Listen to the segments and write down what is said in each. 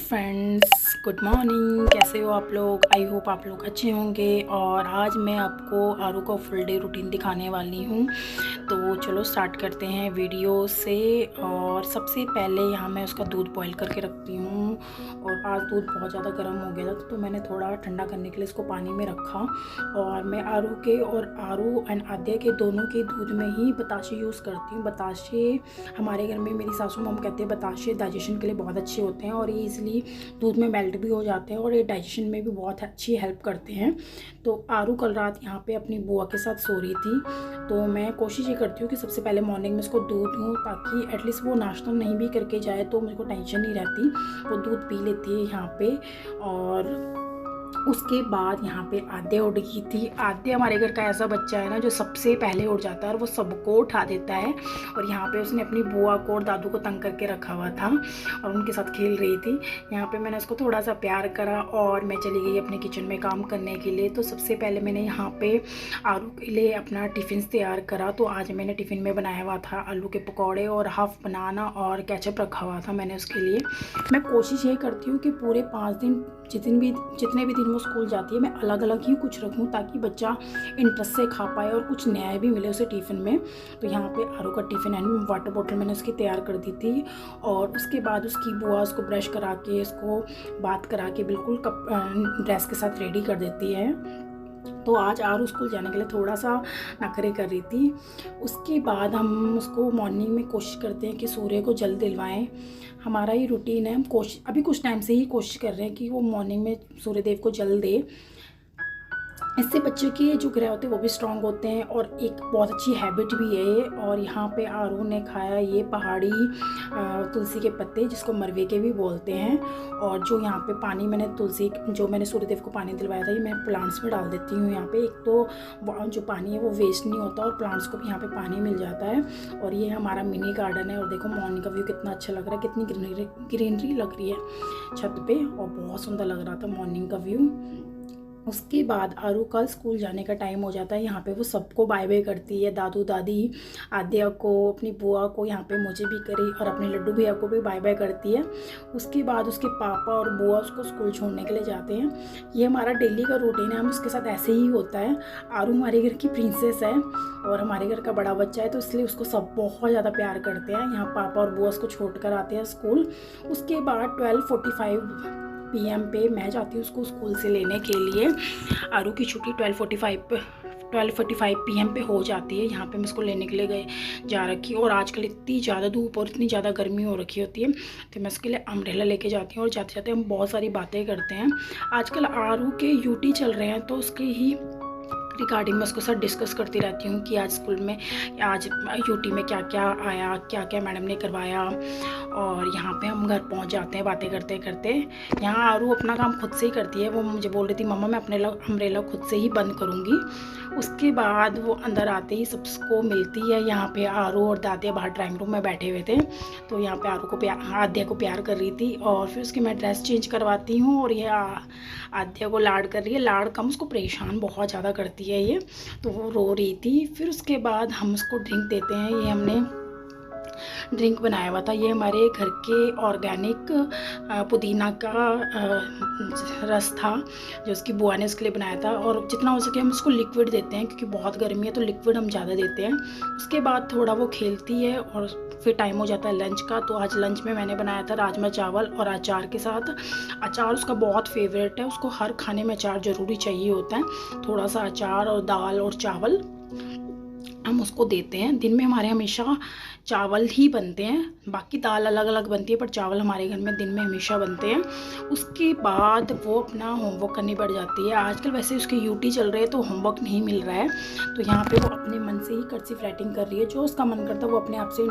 Friends, good morning. कैसे हो आप लोग? आई होप आप लोग अच्छे होंगे। और आज मैं आपको आरू का फुल डे रूटीन दिखाने वाली हूँ। तो चलो स्टार्ट करते हैं वीडियो से। और सबसे पहले यहाँ मैं उसका दूध बॉईल करके रखती हूँ। और आज दूध बहुत ज़्यादा गर्म हो गया था तो मैंने थोड़ा ठंडा करने के लिए इसको पानी में रखा। और मैं आरू एंड आद्या के दोनों के दूध में ही बताशे यूज़ करती हूँ। बताशे हमारे घर में मेरी सासू मॉम कहते हैं बताशे डाइजेशन के लिए बहुत अच्छे होते हैं और ये इसलिए दूध में मेल्ट भी हो जाते हैं और ये डाइजेशन में भी बहुत अच्छी हेल्प करते हैं। तो आरू कल रात यहाँ पे अपनी बुआ के साथ सो रही थी। तो मैं कोशिश ये करती हूँ कि सबसे पहले मॉर्निंग में इसको दूध दूँ ताकि एटलीस्ट वो नाश्ता नहीं भी करके जाए तो मुझे को टेंशन नहीं रहती। वो दूध पी लेती है यहाँ पे। और उसके बाद यहाँ पे आद्या उठ गई थी। आद्या हमारे घर का ऐसा बच्चा है ना जो सबसे पहले उठ जाता है और वो सबको उठा देता है। और यहाँ पे उसने अपनी बुआ को और दादू को तंग करके रखा हुआ था और उनके साथ खेल रही थी। यहाँ पे मैंने उसको थोड़ा सा प्यार करा और मैं चली गई अपने किचन में काम करने के लिए। तो सबसे पहले मैंने यहाँ पे आलू के लिए अपना टिफ़िन तैयार करा। तो आज मैंने टिफ़िन में बनाया हुआ था आलू के पकौड़े और हाफ बनाना और केचप रखा हुआ था मैंने उसके लिए। मैं कोशिश ये करती हूँ कि पूरे 5 दिन जितने भी दिन वो स्कूल जाती है मैं अलग अलग ही कुछ रखूँ ताकि बच्चा इंटरेस्ट से खा पाए और कुछ नया भी मिले उसे टिफ़िन में। तो यहाँ पे आरू का टिफ़िन एंड वाटर बोतल मैंने उसकी तैयार कर दी थी। और उसके बाद उसकी बुआ उसको ब्रश करा के उसको बात करा के बिल्कुल ड्रेस के साथ रेडी कर देती है। तो आज आरू स्कूल जाने के लिए थोड़ा सा नखरे कर रही थी। उसके बाद हम उसको मॉर्निंग में कोशिश करते हैं कि सूर्य को जल दिलवाएं। हमारा ये रूटीन है। हम अभी कुछ टाइम से ही कोशिश कर रहे हैं कि वो मॉर्निंग में सूर्यदेव को जल दे। इससे बच्चों के जो ग्रह होते हैं वो भी स्ट्रांग होते हैं और एक बहुत अच्छी हैबिट भी है ये। और यहाँ पे आरू ने खाया ये पहाड़ी तुलसी के पत्ते जिसको मरवे के भी बोलते हैं। और जो यहाँ पे पानी मैंने सूर्यदेव को पानी दिलवाया था ये मैं प्लांट्स में डाल देती हूँ। यहाँ पे एक तो जो पानी है वो वेस्ट नहीं होता और प्लांट्स को भी यहाँ पे पानी मिल जाता है। और ये हमारा मिनी गार्डन है और देखो मॉर्निंग का व्यू कितना अच्छा लग रहा है, कितनी ग्रीनरी लग रही है छत पे और बहुत सुंदर लग रहा था मॉर्निंग का व्यू। उसके बाद आरू का स्कूल जाने का टाइम हो जाता है। यहाँ पे वो सबको बाय बाय करती है, दादू दादी आद्या को, अपनी बुआ को, यहाँ पे मुझे भी करी और अपने लड्डू भैया को भी बाय बाय करती है। उसके बाद उसके पापा और बुआ उसको स्कूल छोड़ने के लिए जाते हैं। ये हमारा डेली का रूटीन है, हम उसके साथ ऐसे ही होता है। आरू हमारे घर की प्रिंसेस है और हमारे घर का बड़ा बच्चा है तो इसलिए उसको सब बहुत ज़्यादा प्यार करते हैं। यहाँ पापा और बुआ उसको छोड़ कर आते हैं स्कूल। उसके बाद 12:45 PM पे मैं जाती हूँ उसको स्कूल से लेने के लिए। आरू की छुट्टी 12:45 PM पे हो जाती है। यहाँ पे मैं इसको लेने के लिए जा रखी हूँ। और आजकल इतनी ज़्यादा धूप और इतनी ज़्यादा गर्मी हो रखी होती है तो मैं इसके लिए अम्ब्रेला लेके जाती हूँ। और जाते जाते हम बहुत सारी बातें करते हैं। आजकल आरू के UT चल रहे हैं तो उसके ही रिगार्डिंग मैं उसके साथ डिस्कस करती रहती हूँ कि आज स्कूल में आज UT में क्या क्या आया, क्या क्या मैडम ने करवाया। और यहाँ पे हम घर पहुँच जाते हैं बातें करते करते। यहाँ आरू अपना काम खुद से ही करती है। वो मुझे बोल रही थी मम्मा मैं अपने अम्ब्रेला खुद से ही बंद करूँगी। उसके बाद वो अंदर आते ही सबको मिलती है। यहाँ पे आरू और दादिया बाहर ड्राइंग रूम में बैठे हुए थे तो यहाँ पे आरू को आद्या को प्यार कर रही थी। और फिर उसकी मैं ड्रेस चेंज करवाती हूँ और यह आद्या को लाड कर रही है। लाड कम, उसको परेशान बहुत ज़्यादा करती है ये, तो वो रो रही थी। फिर उसके बाद हम उसको ड्रिंक देते हैं। ये हमने ड्रिंक बनाया हुआ था, ये हमारे घर के ऑर्गेनिक पुदीना का रस था जो उसकी बुआ ने उसके लिए बनाया था। और जितना हो सके हम उसको लिक्विड देते हैं क्योंकि बहुत गर्मी है तो लिक्विड हम ज़्यादा देते हैं। उसके बाद थोड़ा वो खेलती है और फिर टाइम हो जाता है लंच का। तो आज लंच में मैंने बनाया था राजमा चावल और अचार के साथ। अचार उसका बहुत फेवरेट है, उसको हर खाने में अचार ज़रूरी चाहिए होता है। थोड़ा सा अचार और दाल और चावल हम उसको देते हैं। दिन में हमारे हमेशा चावल ही बनते हैं, बाकी दाल अलग अलग बनती है पर चावल हमारे घर में दिन में हमेशा बनते हैं। उसके बाद वो अपना होमवर्क करनी पड़ जाती है। आजकल वैसे उसके UT चल रहे हैं तो होमवर्क नहीं मिल रहा है तो यहाँ पे वो अपने मन से ही कर्सिव राइटिंग कर रही है। जो उसका मन करता है वो अपने आप से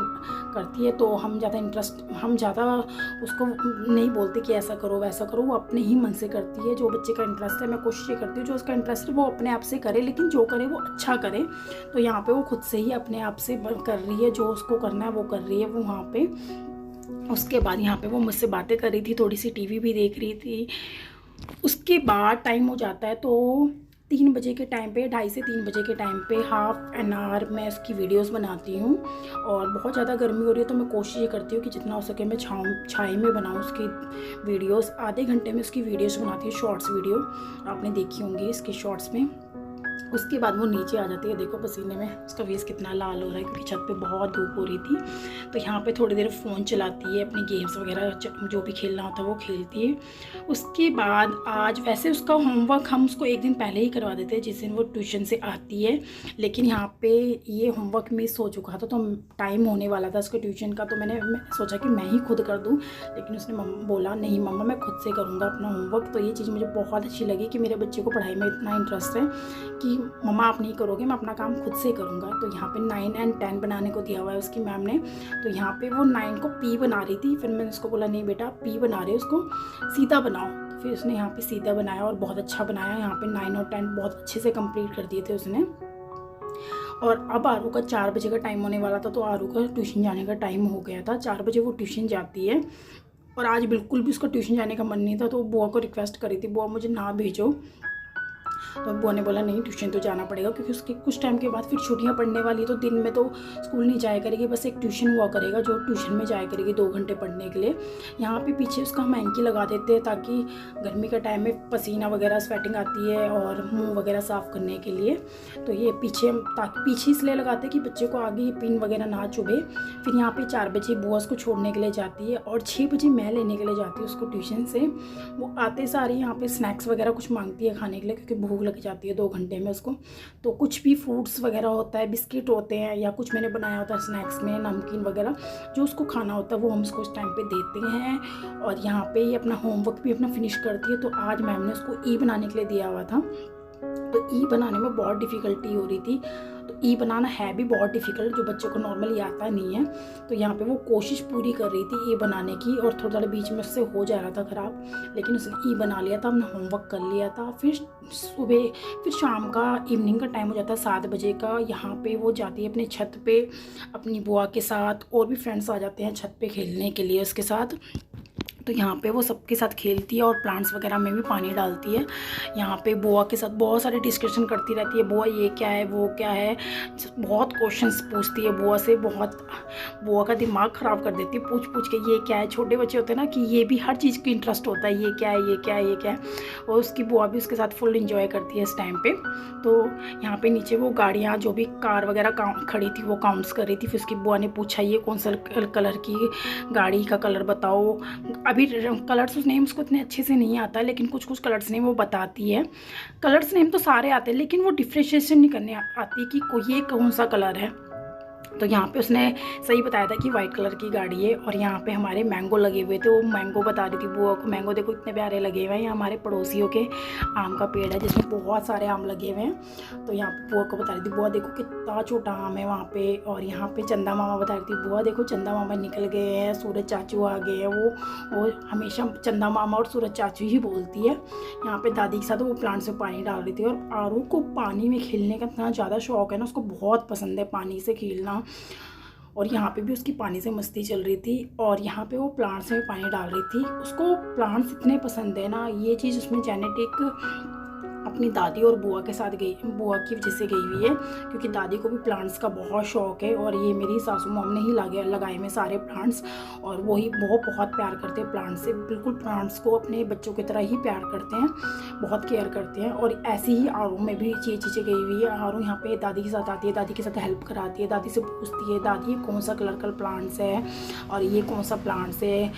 करती है। तो हम ज़्यादा उसको नहीं बोलते कि ऐसा करो वैसा करो, वो अपने ही मन से करती है। जो बच्चे का इंटरेस्ट है मैं कोशिश ये करती हूँ जो उसका इंटरेस्ट है वो अपने आप से करे, लेकिन जो करे वो अच्छा करे। तो यहाँ पे वो खुद से ही अपने आप से कर रही है, जो उसको करना है वो कर रही है वो वहाँ पे। उसके बाद यहाँ पे वो मुझसे बातें कर रही थी, थोड़ी सी TV भी देख रही थी। उसके बाद टाइम हो जाता है तो 3 बजे के टाइम पे, 2:30 से 3 बजे के टाइम पे हाफ़ एन आवर मैं उसकी वीडियोस बनाती हूँ। और बहुत ज़्यादा गर्मी हो रही है तो मैं कोशिश ये करती हूँ कि जितना हो सके मैं छाई में बनाऊँ उसकी वीडियोस। आधे घंटे में उसकी वीडियोस बनाती हूँ, शॉर्ट्स वीडियो आपने देखी होंगी इसकी शॉर्ट्स में। उसके बाद वो नीचे आ जाती है, देखो पसीने में उसका फेस कितना लाल हो रहा है क्योंकि छत पे बहुत धूप हो रही थी। तो यहाँ पे थोड़ी देर फ़ोन चलाती है, अपनी गेम्स वगैरह जो भी खेलना होता है वो खेलती है। उसके बाद आज वैसे उसका होमवर्क हम उसको एक दिन पहले ही करवा देते हैं जिस दिन वो ट्यूशन से आती है, लेकिन यहाँ पे ये होमवर्क मिस हो चुका था तो टाइम होने वाला था उसके ट्यूशन का। तो मैंने सोचा कि मैं ही खुद कर दूँ, लेकिन उसने बोला नहीं मम्मा मैं खुद से करूँगा अपना होमवर्क। तो ये चीज़ मुझे बहुत अच्छी लगी कि मेरे बच्चे को पढ़ाई में इतना इंटरेस्ट है कि मम्मा आप नहीं करोगे, मैं अपना काम खुद से करूँगा। तो यहाँ पे 9 और 10 बनाने को दिया हुआ है उसकी मैम ने। तो यहाँ पे वो 9 को पी बना रही थी, फिर मैंने उसको बोला नहीं बेटा पी बना रहे हो, उसको सीधा बनाओ। तो फिर उसने यहाँ पे सीधा बनाया और बहुत अच्छा बनाया। यहाँ पे 9 और 10 बहुत अच्छे से कंप्लीट कर दिए थे उसने। और अब आरू का 4 बजे का टाइम होने वाला था, तो आरू का ट्यूशन जाने का टाइम हो गया था। 4 बजे वो ट्यूशन जाती है और आज बिल्कुल भी उसका ट्यूशन जाने का मन नहीं था। तो बुआ को रिक्वेस्ट करी थी, बुआ मुझे ना भेजो। तो बुआ ने बोला नहीं ट्यूशन तो जाना पड़ेगा क्योंकि उसके कुछ टाइम के बाद फिर छुट्टियां पड़ने वाली है। तो दिन में तो स्कूल नहीं जाया करेगी, बस एक ट्यूशन हुआ करेगा जो ट्यूशन में जाया करेगी 2 घंटे पढ़ने के लिए। यहाँ पे पीछे उसका हम हैंकी लगा देते हैं ताकि गर्मी का टाइम में पसीना वगैरह स्वेटिंग आती है और मुँह वगैरह साफ़ करने के लिए। तो ये पीछे इसलिए लगाते हैं कि बच्चे को आगे पिन वगैरह ना चुभे। फिर यहाँ पर 4 बजे बुआ उसको छोड़ने के लिए जाती है और 6 बजे मैं लेने के लिए जाती हूँ उसको ट्यूशन से। वो आते सारे यहाँ पर स्नैक्स वगैरह कुछ मांगती है खाने के लिए क्योंकि भूख लग जाती है 2 घंटे में उसको। तो कुछ भी फ्रूट्स वगैरह होता है, बिस्किट होते हैं या कुछ मैंने बनाया होता है स्नैक्स में, नमकीन वगैरह जो उसको खाना होता है वो हम उसको इस टाइम पे देते हैं। और यहाँ पे ये अपना होमवर्क भी अपना फिनिश करती है। तो आज मैम ने उसको ई बनाने के लिए दिया हुआ था। तो ई बनाने में बहुत डिफ़िकल्टी हो रही थी। तो ई बनाना है भी बहुत डिफ़िकल्ट, जो बच्चों को नॉर्मली आता नहीं है। तो यहाँ पे वो कोशिश पूरी कर रही थी ई बनाने की और थोड़ा बीच में उससे हो जा रहा था ख़राब, लेकिन उसने ई बना लिया था, अपना होमवर्क कर लिया था। फिर शाम का इवनिंग का टाइम हो जाता है 7 बजे का। यहाँ पे वो जाती है अपने छत पे अपनी बुआ के साथ, और भी फ्रेंड्स आ जाते हैं छत पे खेलने के लिए उसके साथ। तो यहाँ पे वो सबके साथ खेलती है और प्लांट्स वगैरह में भी पानी डालती है। यहाँ पे बुआ के साथ बहुत सारे डिस्कशन करती रहती है, बुआ ये क्या है वो क्या है, बहुत क्वेश्चंस पूछती है बुआ से। बुआ का दिमाग ख़राब कर देती है पूछ के ये क्या है। छोटे बच्चे होते हैं ना कि ये भी हर चीज़ की इंटरेस्ट होता है, ये क्या है ये क्या है ये क्या है। और उसकी बुआ भी उसके साथ फुल इंजॉय करती है इस टाइम पे। तो यहाँ पे नीचे वो गाड़ियाँ जो भी कार वगैरह खड़ी थी वो काउंट्स कर रही थी। फिर उसकी बुआ ने पूछा ये कौन सा कलर की गाड़ी का कलर बताओ। अभी कलर्स नेम उसको इतने अच्छे से नहीं आता, लेकिन कुछ कलर्स नेम वो बताती है। कलर्स नेम तो सारे आते हैं लेकिन वो डिफ्रेंशिएशन नहीं करने आती कि ये कौन सा कलर है। तो यहाँ पे उसने सही बताया था कि वाइट कलर की गाड़ी है। और यहाँ पे हमारे मैंगो लगे हुए थे, वो मैंगो बता रही थी बुआ को। मैंगो देखो इतने प्यारे लगे हुए हैं। यहाँ हमारे पड़ोसियों के आम का पेड़ है जिसमें बहुत सारे आम लगे हुए हैं। तो यहाँ पे बुआ को बता रही थी, बुआ देखो कितना छोटा आम है वहाँ पे। और यहाँ पे चंदा मामा बता रही थी, बुआ देखो चंदा मामा निकल गए हैं, सूरज चाचू आ गए हैं। वो हमेशा चंदा मामा और सूरज चाचू ही बोलती है। यहाँ पे दादी के साथ वो प्लांट्स में पानी डाल रही थी। और आरू को पानी में खेलने का इतना ज़्यादा शौक है ना, उसको बहुत पसंद है पानी से खेलना। और यहाँ पे भी उसकी पानी से मस्ती चल रही थी। और यहाँ पे वो प्लांट्स में पानी डाल रही थी। उसको प्लांट्स इतने पसंद है ना, ये चीज़ उसमें जेनेटिक अपनी दादी और बुआ के साथ बुआ की वजह से गई हुई है, क्योंकि दादी को भी प्लांट्स का बहुत शौक है। और ये मेरी सासू मॉम ने ही लगाए में सारे प्लांट्स। और वो बहुत प्यार करते हैं प्लांट्स से, बिल्कुल प्लांट्स को अपने बच्चों की तरह ही प्यार करते हैं, बहुत केयर करते हैं। और ऐसे ही आरू में भी ये चीज़ें गई हुई है। आरू यहाँ पे दादी के साथ आती है, दादी के साथ हेल्प कराती है, दादी से पूछती है दादी ये कौन सा कलर का प्लांट्स है और ये कौन सा प्लांट्स है।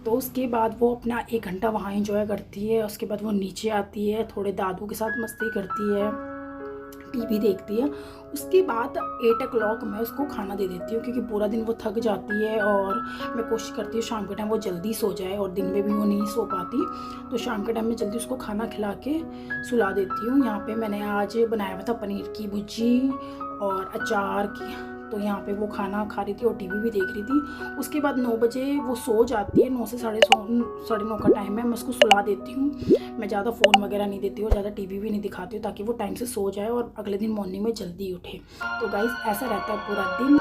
तो उसके बाद वो अपना 1 घंटा वहाँ एंजॉय करती है। उसके बाद वो नीचे आती है, थोड़े दादू के साथ मस्ती करती है, टीवी देखती है। उसके बाद 8 o'clock मैं उसको खाना दे देती हूँ, क्योंकि पूरा दिन वो थक जाती है। और मैं कोशिश करती हूँ शाम के टाइम वो जल्दी सो जाए, और दिन में भी वो नहीं सो पाती। तो शाम के टाइम में जल्दी उसको खाना खिला के सुला देती हूँ। यहाँ पे मैंने आज बनाया हुआ था पनीर की भुर्जी और अचार की। तो यहाँ पे वो खाना खा रही थी और टीवी भी देख रही थी। उसके बाद 9 बजे वो सो जाती है, 9 से 9:30 का टाइम है। मैं उसको सुला देती हूँ। मैं ज़्यादा फ़ोन वगैरह नहीं देती हूँ, ज़्यादा टीवी भी नहीं दिखाती हूँ, ताकि वो टाइम से सो जाए और अगले दिन मॉर्निंग में जल्दी उठे। तो गाइस ऐसा रहता है पूरा दिन।